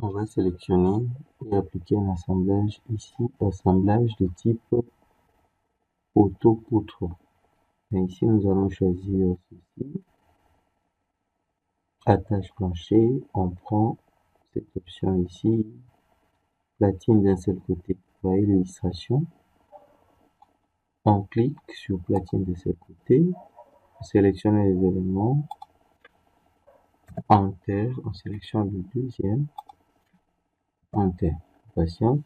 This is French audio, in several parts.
On va sélectionner et appliquer un assemblage ici, assemblage de type poteau-poutre. Et ici, nous allons choisir ceci. Attache plancher, on prend cette option ici, platine d'un seul côté. Vous voyez l'illustration. On clique sur platine de ce côté, on sélectionne les éléments, Enter, on sélectionne le deuxième, Enter, patiente.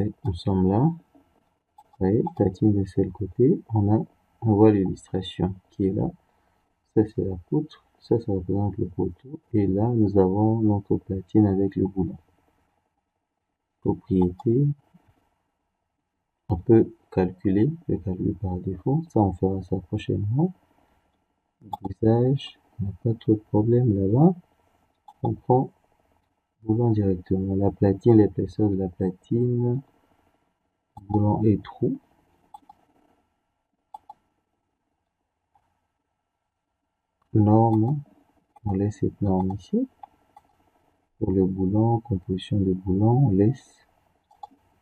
Et nous sommes là. Vous voyez, platine de ce côté, on voit l'illustration qui est là. Ça c'est la poutre, ça représente le poteau. Et là, nous avons notre platine avec le boulon. Propriété. On peut calculer le calcul par défaut. Ça, on fera ça prochainement. L'usage, il n'y a pas trop de problème là-bas. On prend boulon directement. La platine, l'épaisseur de la platine, boulon et trou. Norme, on laisse cette norme ici. Pour le boulon, composition de boulon, on laisse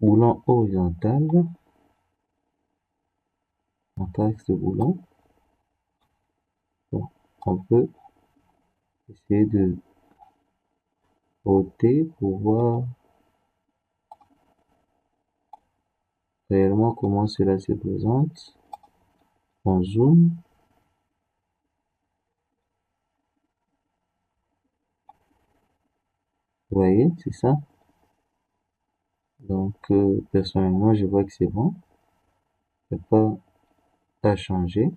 boulon horizontal. On taxe le boulon. Bon, on peut essayer de roter pour voir réellement comment cela se présente. On zoom. Vous voyez, c'est ça. Donc, personnellement, je vois que c'est bon. Il n'y a pas à changer.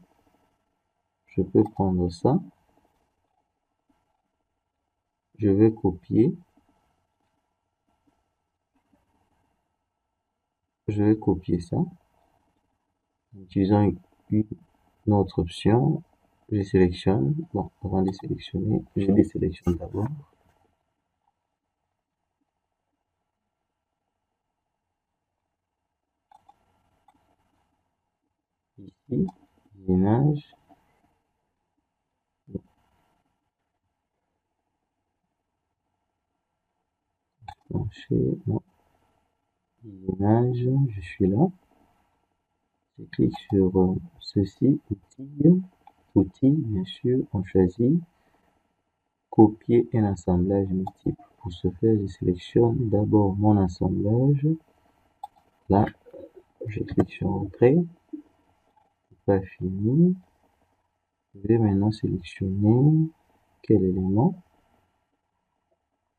Je peux prendre ça. Je vais copier. Je vais copier ça. En utilisant une autre option. Je sélectionne. Bon, avant de sélectionner, je désélectionne d'abord. Ici, usinage. Plancher, non. Usinage, je suis là. Je clique sur ceci, outils, bien sûr, on choisit copier un assemblage multiple. Pour ce faire, je sélectionne d'abord mon assemblage. Là, je clique sur Entrée. Pas fini. Je vais maintenant sélectionner quel élément.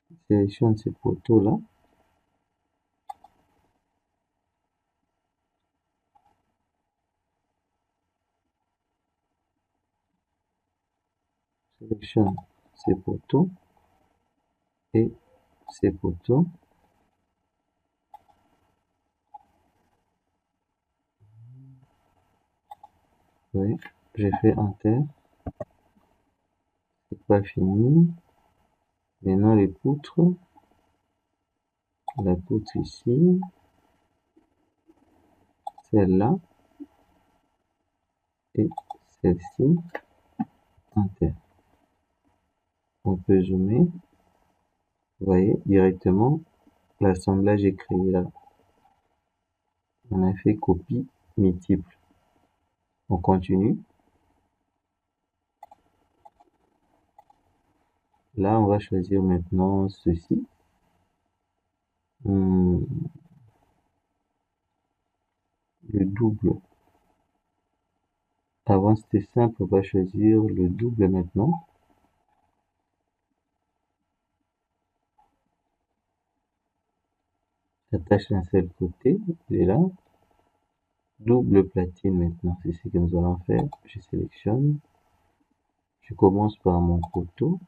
Je sélectionne ces poteaux-là. Sélectionne ces poteaux et ces poteaux. Oui, j'ai fait Enter. C'est pas fini. Maintenant les poutres. La poutre ici. Celle-là. Et celle-ci. Enter. On peut zoomer. Vous voyez directement l'assemblage est créé là. On a fait copie multiple. On continue. Là, on va choisir maintenant ceci. Le double. Avant, c'était simple. On va choisir le double maintenant. Attache d'un seul côté. Et là, double platine maintenant. C'est ce que nous allons faire. Je sélectionne. Je commence par mon poteau.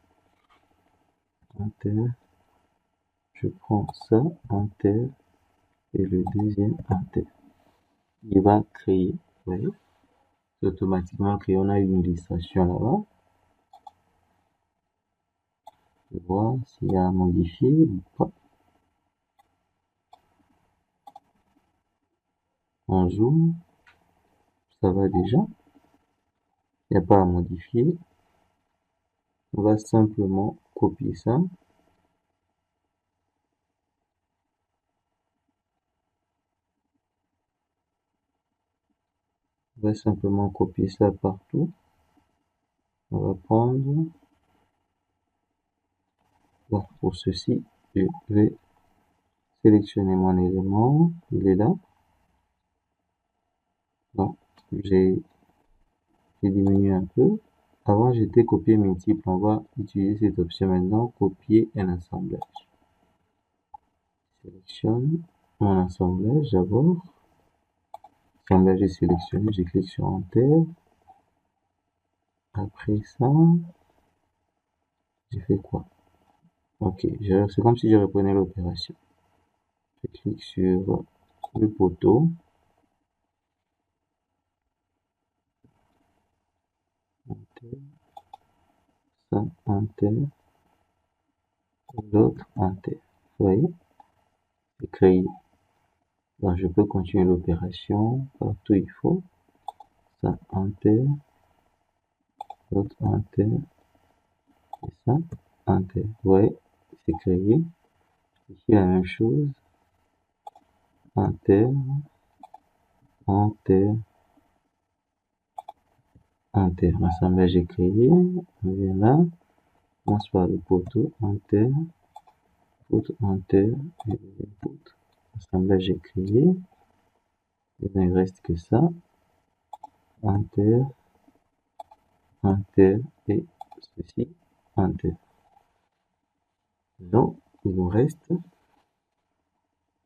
Enter. Je prends ça. Enter. Et le deuxième, Enter. Il va créer. Vous voyez? C'est automatiquement créé. On a une illustration là-bas. Je vais voir s'il y a à modifier ou pas. En zoom, ça va déjà. Il n'y a pas à modifier. On va simplement copier ça. On va simplement copier ça partout. On va prendre, bon, pour ceci, je vais sélectionner mon élément, il est là. Donc, j'ai diminué un peu. Avant, j'étais copier multiple. On va utiliser cette option maintenant, copier un assemblage. Sélectionne mon assemblage d'abord. Assemblage est sélectionné, je clique sur Enter. Après ça, j'ai fait quoi? Ok, c'est comme si je reprenais l'opération. Je clique sur le poteau. Enter. Ça, Enter. L'autre, Enter. Vous voyez? C'est créé. Donc, je peux continuer l'opération partout il faut. Ça, Enter. L'autre, Enter. Et ça, Enter. Vous voyez? C'est créé. Ici, la même chose. Enter. Enter. Enter. L'assemblage est créé. On vient là. On commence par le poteau. Enter. Poteau, Enter. Et deuxième poteau. L'assemblage est créé. Et il ne reste que ça. Enter. Enter. Et ceci. Enter. Donc, il nous reste,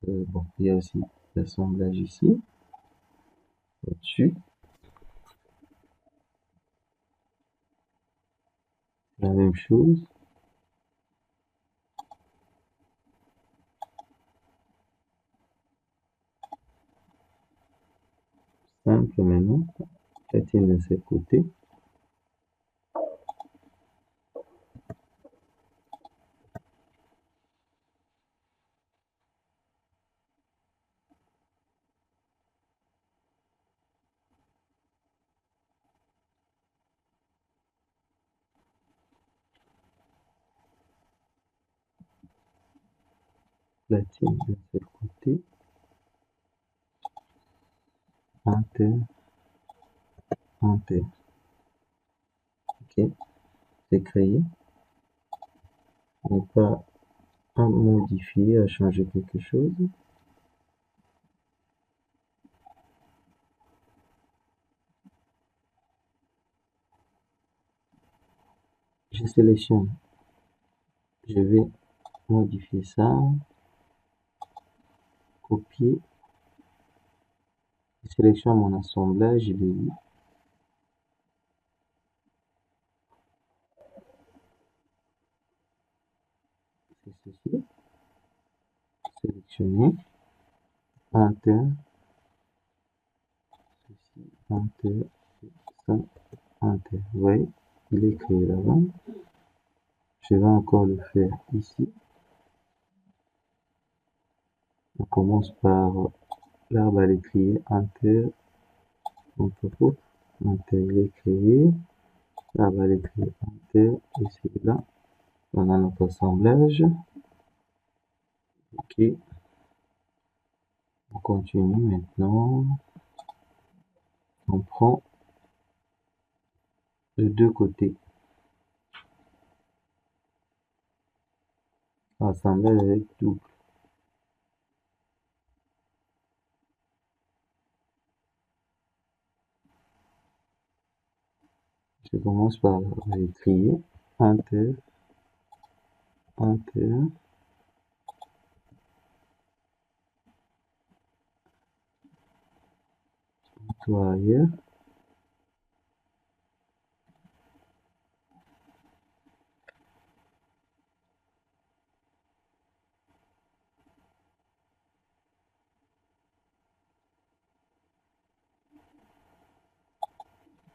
bon, il y a aussi l'assemblage ici, au-dessus. La même chose. Simple maintenant. Platine de ce côté. Platine de ce côté. Enter. Enter. Ok. C'est créé. On n'est pas à modifier, à changer quelque chose. Je sélectionne. Je vais modifier ça. Copier. Je sélectionne mon assemblage. Je l'ai mis. C'est ceci. Sélectionner. Enter. Ceci. Enter. Ça. Enter. Vous voyez, il est créé là-bas. Je vais encore le faire ici. On commence par l'arbre à l'étrier. Enter. Enter. Il est créé. L'arbre à l'étrier. Enter. Et c'est là. On a notre assemblage. Ok. On continue maintenant. On prend de deux côtés. Assemblage avec double. Je commence par l'étrier. Enter. Enter. Toi ailleurs.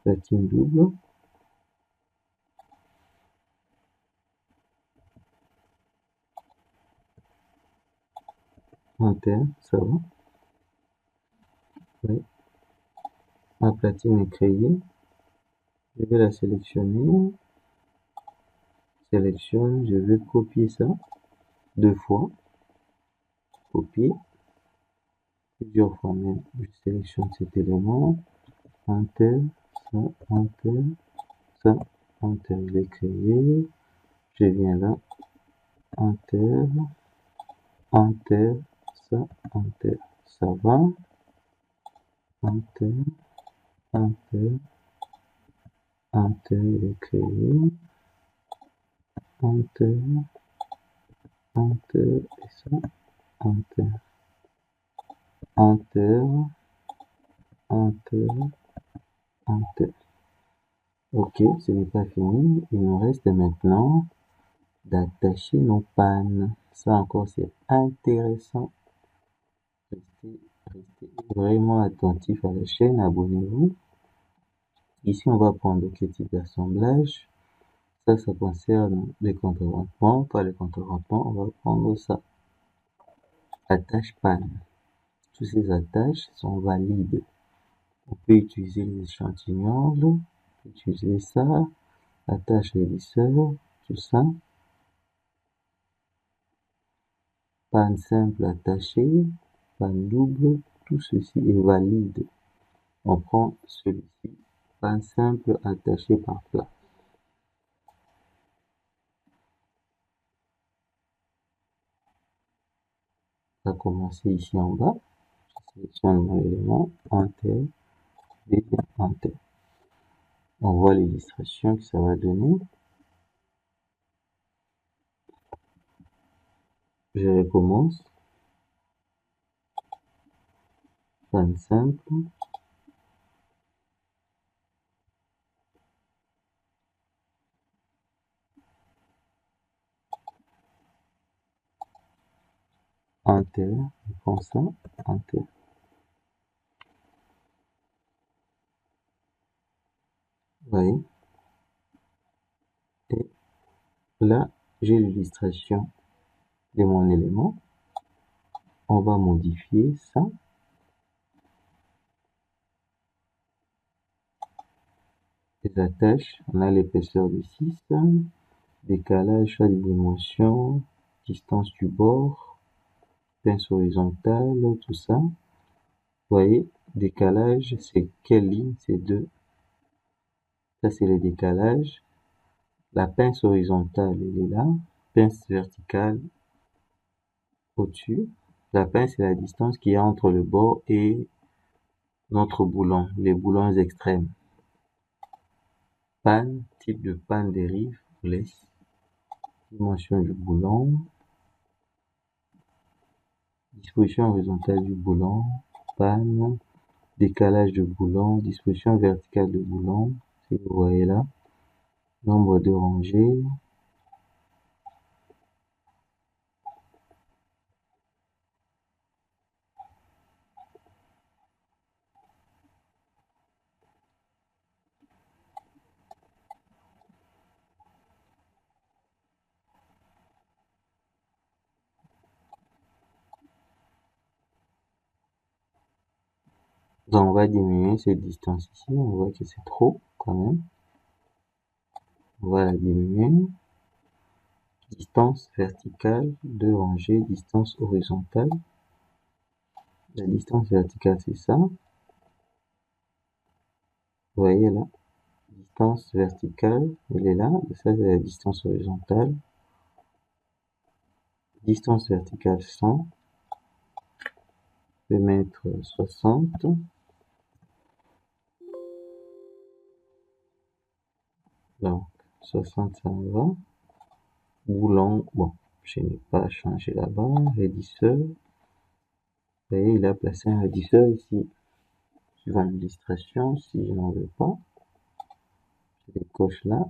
Platine double. Enter. Ça va. Oui. Ma platine est créée. Je vais la sélectionner. Sélectionne, je vais copier ça 2 fois. Copier. Plusieurs fois même. Je sélectionne cet élément. Enter, ça, enter, ça, enter. Il est créé. Je viens là. Enter, enter, ça, enter. Ça va. Enter, enter, enter. Il est créé. Enter, enter, et ça, enter. Enter, enter, enter. Ok, ce n'est pas fini. Il nous reste maintenant d'attacher nos pannes. Ça encore, c'est intéressant. Restez vraiment attentif à la chaîne. Abonnez-vous. Ici, on va prendre quel type d'assemblage. Ça concerne les contre-rendements. Pas les contre-rendements, on va prendre ça. Attache panne. Toutes ces attaches sont valides. On peut utiliser les échantillons, on peut utiliser ça, attache réglisseur, tout ça. Panne simple attachée, panne double, tout ceci est valide. On prend celui-ci, panne simple attachée par plat. On va commencer ici en bas. Je sélectionne mon élément, Enter, deuxième Enter. On voit l'illustration que ça va donner. Je recommence. Panne simple. Enter, je prends ça, Enter. Vous voyez? Et là, j'ai l'illustration de mon élément. On va modifier ça. Les attaches, on a l'épaisseur de 6, décalage, choix des dimensions, distance du bord, pince horizontale, tout ça. Vous voyez, décalage, c'est quelle ligne? C'est 2. Ça, c'est le décalage. La pince horizontale, elle est là. Pince verticale au-dessus. La pince, c'est la distance qu'il y a entre le bord et notre boulon, les boulons extrêmes. Panne, type de panne dérive, laisse. Dimension du boulon. Disposition horizontale du boulon. Panne. Décalage de boulon. Disposition verticale de boulon. Si vous voyez là. Nombre de rangées. Donc on va diminuer cette distance ici. On voit que c'est trop quand même. On va la diminuer. Distance verticale de rangée. Distance horizontale. La distance verticale, c'est ça. Vous voyez là. Distance verticale, elle est là. Ça, c'est la distance horizontale. Distance verticale 100. Je vais mettre 60. Donc, 60, ça me va. Boulon, bon, je n'ai pas changé là-bas. Raidisseur. Vous voyez, il a placé un raidisseur ici. Suivant l'illustration, si je n'en veux pas, je décoche là.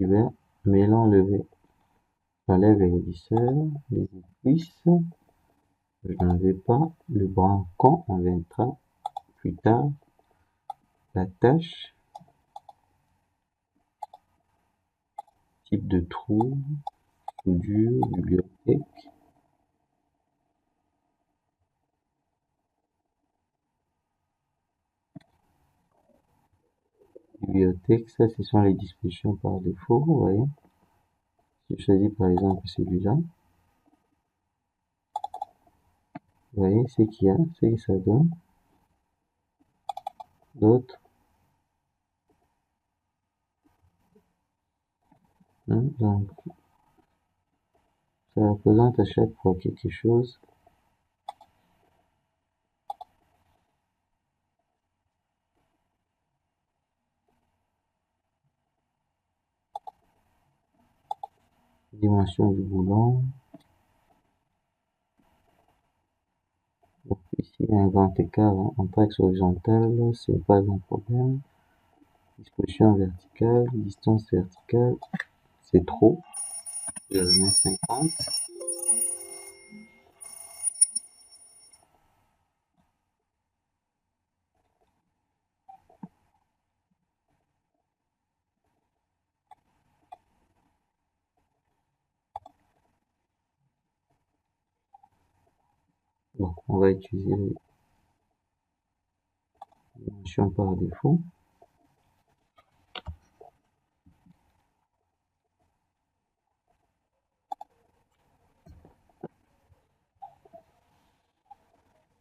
Je vais me l'enlever. J'enlève le raidisseur, les épices. Je n'en veux pas. Le brancon, on viendra plus tard. La tâche. Type de trou. Soudure, bibliothèque. Bibliothèque, ça ce sont les dispositions par défaut, vous voyez. Je choisis par exemple celui-là. Vous voyez ce qu'il y a, ce que ça donne. D'autres. Donc, ça représente à chaque fois quelque chose. Dimension du boulon. Donc, ici, il y a un grand écart entre axe horizontal, c'est pas un problème. Disposition verticale, distance verticale, c'est trop. Je mets 50. Bon, on va utiliser les dimensions par défaut.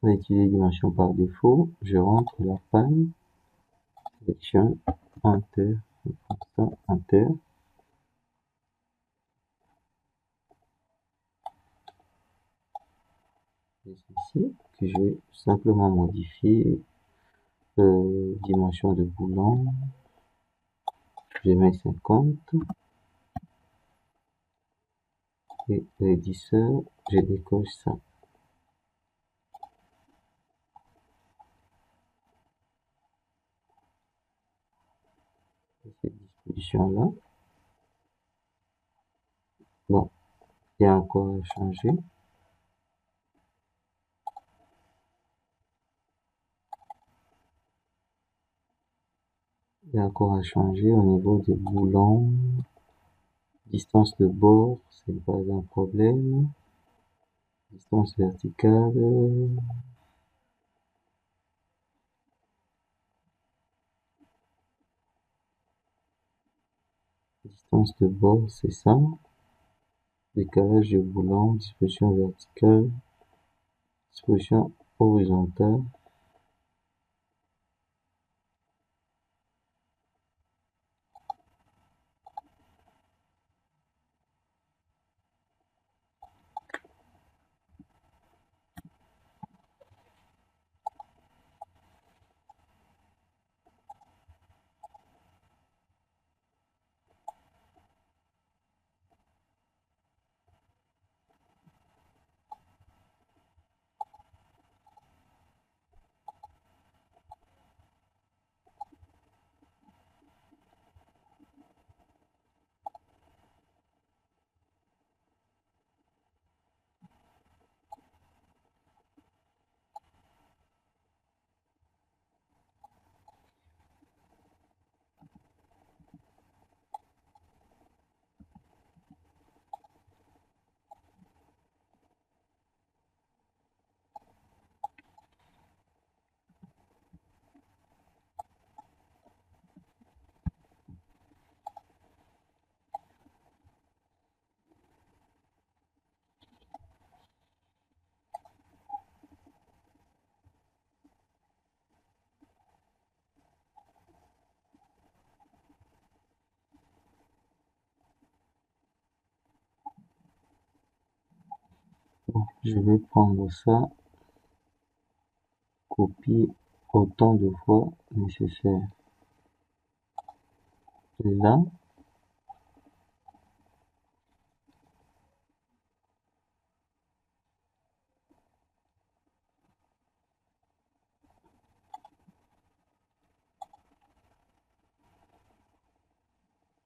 On va utiliser dimension par défaut. Je rentre la panne. Sélection. Enter. Enter. Et ici, que je vais simplement modifier dimension de boulon. Je mets 50. Et l'éditeur, je décoche ça. Cette disposition-là. Bon, il y a encore à changer. Il y a encore à changer au niveau des boulons. Distance de bord, c'est pas un problème. Distance verticale. Distance de bord, c'est ça. Décalage de boulon, disposition verticale, disposition horizontale. Bon, je vais prendre ça, copier autant de fois nécessaire. Et là,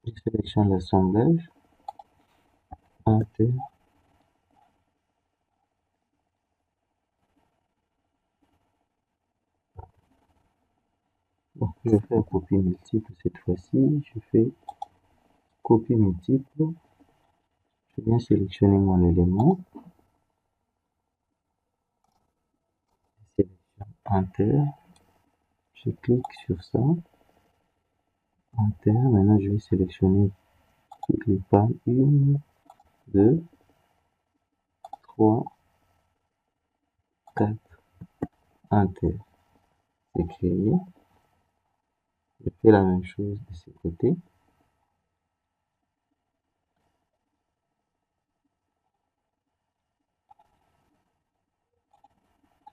je sélectionne l'assemblage, Enter. Bon, je vais faire copie multiple cette fois-ci. Je fais copie multiple. Je viens sélectionner mon élément. Sélection Enter. Je clique sur ça. inter. Maintenant, je vais sélectionner toutes les pannes. 1, 2, 3, 4, inter. C'est créé. Je fais la même chose de ce côté.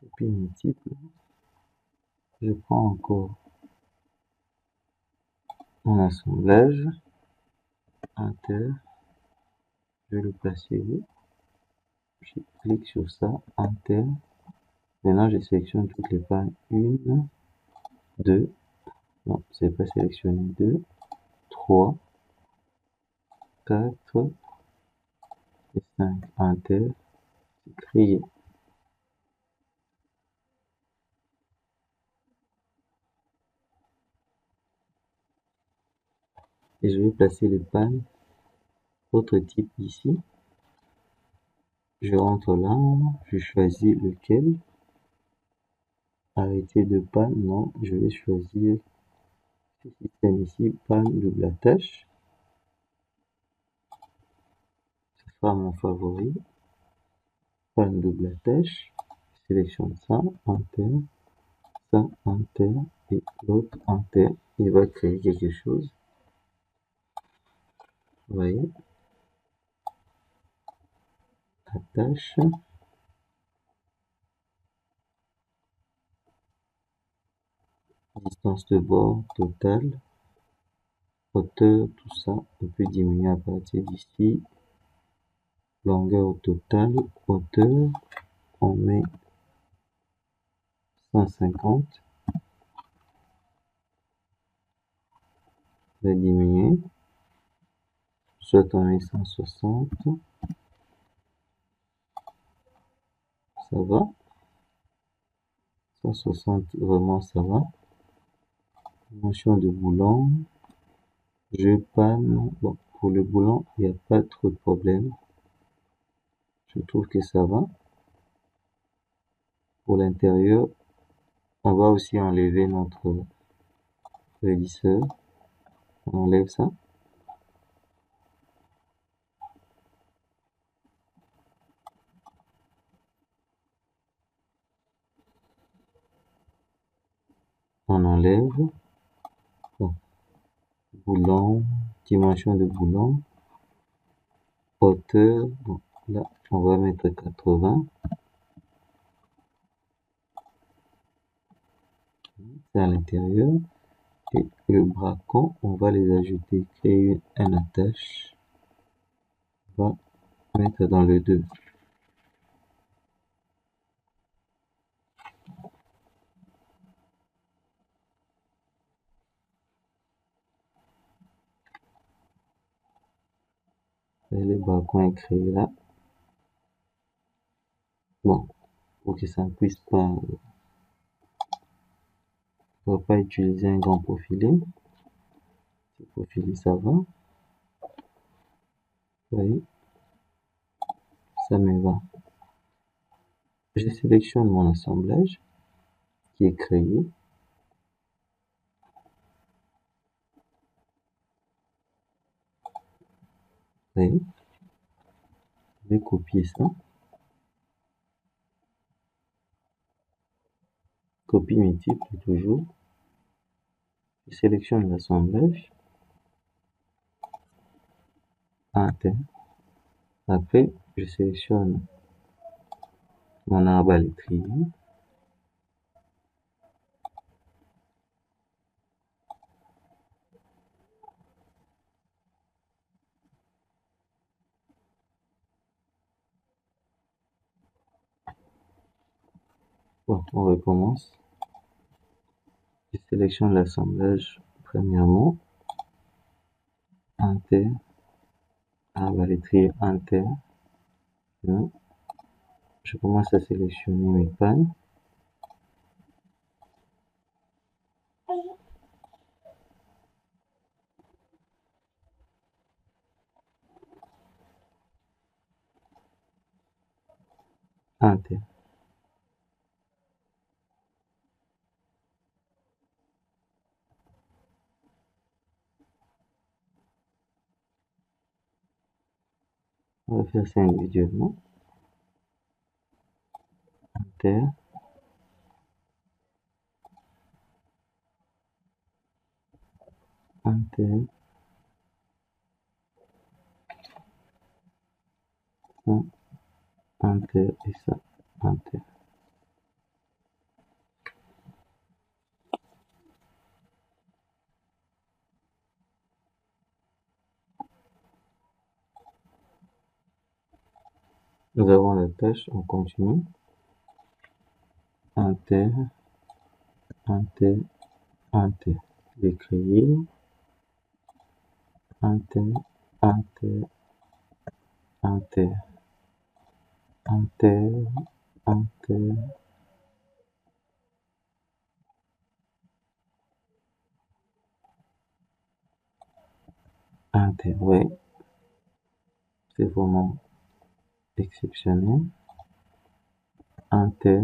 Copie multiple. Je prends encore mon assemblage. Inter. Je vais le placer où? Je clique sur ça. Inter. Maintenant, je sélectionne toutes les pannes. 1, 2. Non, c'est pas sélectionné. 2, 3, 4 et 5. Inter. C'est créé. Et je vais placer les pannes autre type ici. Je rentre là, je choisis lequel. Arrêter de panne, non, je vais choisir ce système ici, panne double attache. Ce sera mon favori. Panne double attache. Je sélectionne ça, inter, ça, inter et l'autre inter. Il va créer quelque chose. Vous voyez, attache. Distance de bord totale. Hauteur, tout ça, on peut diminuer à partir d'ici. Longueur totale, hauteur, on met 150. Je vais diminuer. Soit on met 160. Ça va. 160, vraiment ça va. Dimension de boulon. Je panne. Bon, pour le boulon, il n'y a pas trop de problème. Je trouve que ça va. Pour l'intérieur, on va aussi enlever notre raidisseur. On enlève ça. On enlève. Bon. Boulon, dimension de boulon. Hauteur, bon, là, on va mettre 80. C'est à l'intérieur. Et le bracon, on va les ajouter. Créer un attache. On va mettre dans le 2. Et le bracon est créé là. Bon, pour que ça ne puisse pas, on va pas utiliser un grand profilé. Ce profilé, ça va. Vous voyez, ça me va. Je sélectionne mon assemblage qui est créé. Vous voyez, je vais copier ça. Copie multiple toujours. Je sélectionne l'assemblage. Inter. Après, je sélectionne mon arbre à l'étrier. Bon, on recommence. Je sélectionne l'assemblage premièrement. Inter. Arbre à l'étrier inter. Là, je commence à sélectionner mes pannes. Inter. faire ça individuellement. Inter, inter, ça, inter et ça, inter. Nous avons la tâche en continu. Inter, inter, inter. L'écrire. Inter, inter, inter, inter, inter. Inter, ouais, c'est vraiment exceptionnel. Inter,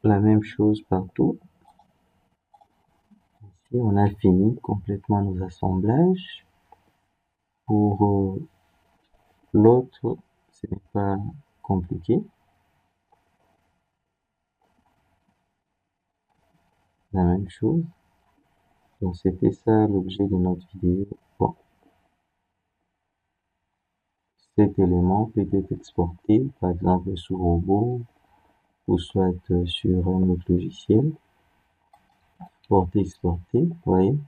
la même chose partout. Ici, on a fini complètement nos assemblages. Pour l'autre, ce n'est pas compliqué. La même chose. Donc, c'était ça l'objet de notre vidéo. Bon, cet élément peut être exporté, par exemple, sous robot, ou soit sur un autre logiciel. Exporter, vous voyez.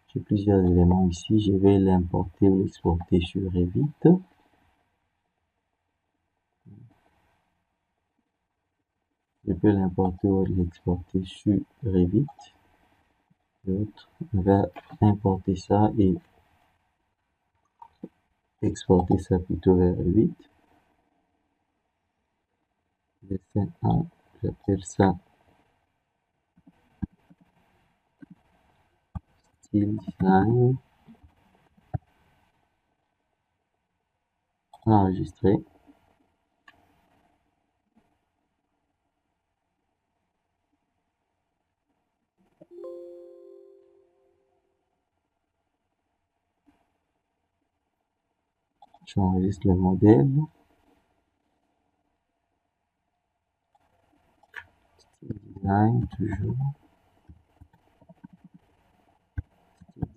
J'ai plusieurs éléments ici. Je vais l'importer ou l'exporter sur Revit. Je peux l'importer ou l'exporter sur Revit. L'autre, on va importer ça et exporter ça plutôt vers Revit. Dessin 1, j'appelle ça style design. Enregistrer. J'enregistre le modèle. Design, toujours.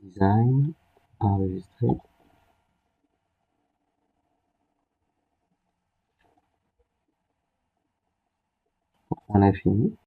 Design, enregistrer. On a fini.